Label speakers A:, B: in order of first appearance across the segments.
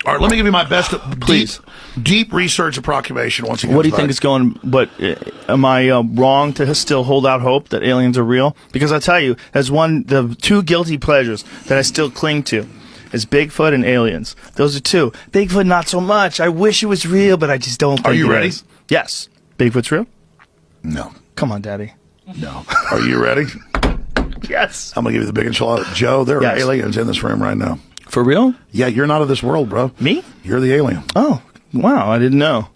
A: All right, let me give you my best
B: Please.
A: deep research approximation once again.
B: What do you think is going, but am I wrong to still hold out hope that aliens are real? Because I tell you, as the two guilty pleasures that I still cling to is Bigfoot and aliens. Those are two. Bigfoot, not so much. I wish it was real, but I just don't think
A: Are you
B: it
A: ready?
B: is. Yes. Bigfoot's real?
A: No.
B: Come on, Daddy.
A: No. Are you ready?
B: Yes.
A: I'm going to give you the big enchilada. Joe, there are aliens in this room right now.
B: For real?
A: Yeah, you're not of this world, bro.
B: Me?
A: You're the alien.
B: Oh, wow. I didn't know.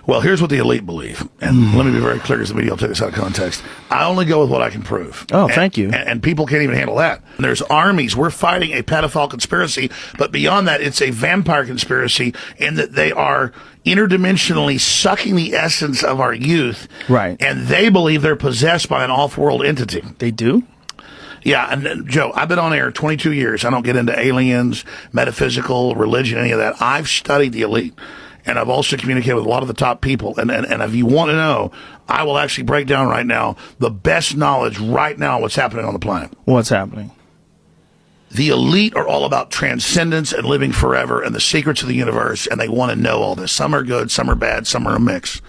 A: Well, here's what the elite believe. And let me be very clear because the media will take this out of context. I only go with what I can prove.
B: Oh, thank you.
A: And people can't even handle that. And there's armies. We're fighting a pedophile conspiracy. But beyond that, it's a vampire conspiracy in that they are interdimensionally sucking the essence of our youth.
B: Right.
A: And they believe they're possessed by an off-world entity.
B: They do?
A: Yeah, and Joe, I've been on air 22 years. I don't get into aliens, metaphysical, religion, any of that. I've studied the elite, and I've also communicated with a lot of the top people. And if you want to know, I will actually break down right now the best knowledge right now what's happening on the planet.
B: What's happening?
A: The elite are all about transcendence and living forever and the secrets of the universe, and they want to know all this. Some are good, some are bad, some are a mix.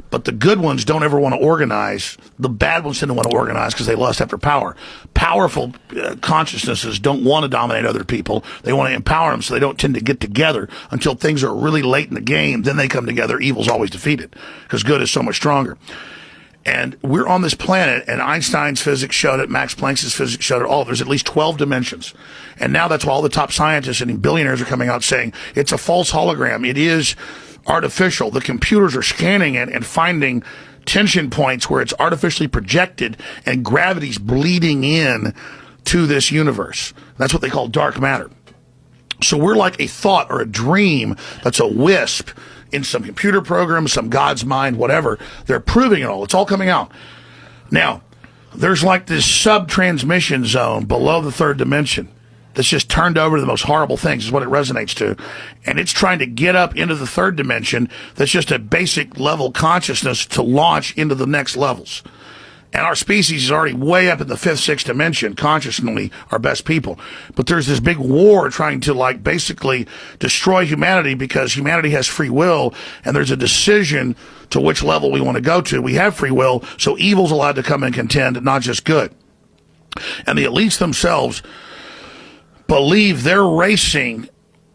A: But the good ones don't ever want to organize. The bad ones tend to want to organize because they lust after power. Powerful consciousnesses don't want to dominate other people. They want to empower them, so they don't tend to get together until things are really late in the game. Then they come together. Evil's always defeated because good is so much stronger. And we're on this planet, and Einstein's physics showed it, Max Planck's physics showed it, there's at least 12 dimensions. And now that's why all the top scientists and billionaires are coming out saying it's a false hologram. It is artificial. The computers are scanning it and finding tension points where it's artificially projected and gravity's bleeding in to this universe. That's what they call dark matter. So we're like a thought or a dream that's a wisp in some computer program, some God's mind, whatever. They're proving it all. It's all coming out. Now, there's like this sub-transmission zone below the third dimension that's just turned over to the most horrible things is what it resonates to. And it's trying to get up into the third dimension that's just a basic level consciousness to launch into the next levels. And our species is already way up in the fifth, sixth dimension, consciously our best people. But there's this big war trying to like basically destroy humanity because humanity has free will and there's a decision to which level we want to go to. We have free will, so evil's allowed to come and contend, not just good. And the elites themselves believe they're racing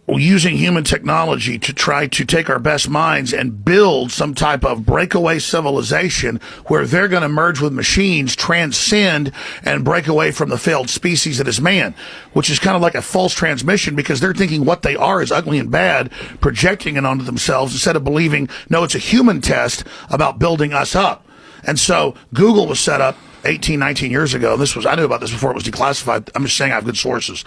A: using human technology to try to take our best minds and build some type of breakaway civilization where they're going to merge with machines, transcend, and break away from the failed species that is man, which is kind of like a false transmission because they're thinking what they are is ugly and bad, projecting it onto themselves instead of believing, no, it's a human test about building us up. And so Google was set up 18, 19 years ago, I knew about this before it was declassified, I'm just saying I have good sources,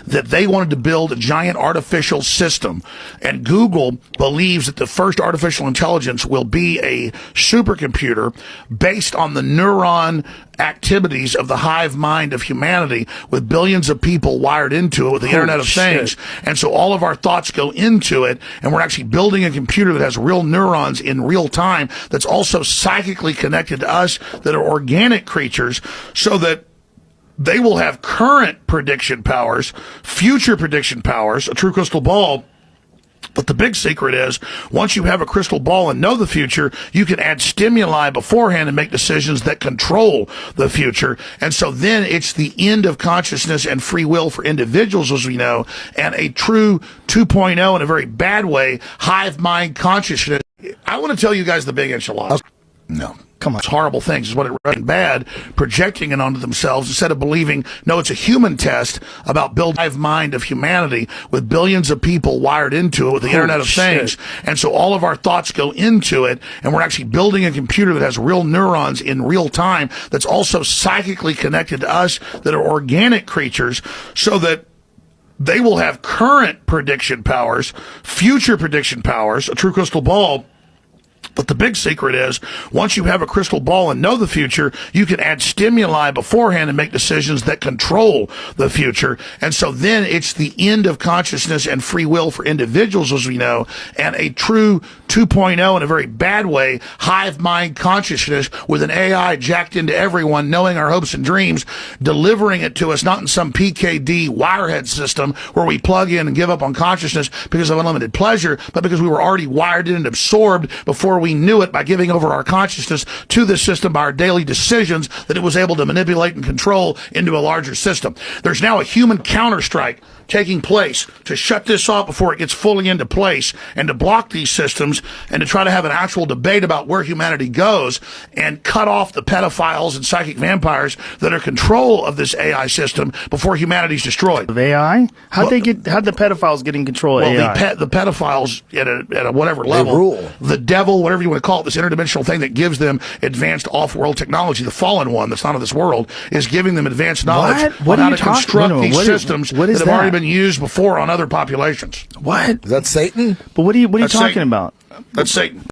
A: that they wanted to build a giant artificial system. And Google believes that the first artificial intelligence will be a supercomputer based on the neuron activities of the hive mind of humanity with billions of people wired into it with the Internet of Things. And so all of our thoughts go into it, and we're actually building a computer that has real neurons in real time that's also psychically connected to us that are organic creatures so that they will have current prediction powers, future prediction powers, a true crystal ball. But the big secret is, once you have a crystal ball and know the future, you can add stimuli beforehand and make decisions that control the future. And so then it's the end of consciousness and free will for individuals, as we know, and a true 2.0 in a very bad way, hive mind consciousness. I want to tell you guys the big enchilada. No. Come on. It's horrible things is what it read bad, projecting it onto themselves instead of believing, no, it's a human test about building a hive mind of humanity with billions of people wired into it with the Internet of Things. And so all of our thoughts go into it, and we're actually building a computer that has real neurons in real time that's also psychically connected to us that are organic creatures so that they will have current prediction powers, future prediction powers, a true crystal ball. But the big secret is, once you have a crystal ball and know the future, you can add stimuli beforehand and make decisions that control the future. And so then it's the end of consciousness and free will for individuals, as we know, and a true 2.0 in a very bad way, hive mind consciousness with an AI jacked into everyone, knowing our hopes and dreams, delivering it to us, not in some PKD wirehead system where we plug in and give up on consciousness because of unlimited pleasure, but because we were already wired in and absorbed before we knew it by giving over our consciousness to this system by our daily decisions that it was able to manipulate and control into a larger system. There's now a human counterstrike taking place to shut this off before it gets fully into place and to block these systems and to try to have an actual debate about where humanity goes and cut off the pedophiles and psychic vampires that are control of this AI system before humanity's destroyed.
B: Of AI? How'd the pedophiles get in control of AI?
A: The pedophiles at a whatever level,
C: rule.
A: the devil, whatever you want to call it, this interdimensional thing that gives them advanced off-world technology, the fallen one that's not of this world, is giving them advanced knowledge on how to construct these systems that have already been used before on other populations.
B: What?
C: Is that Satan?
B: But what are you
A: That's
B: talking
A: Satan.
B: about?
A: That's Satan.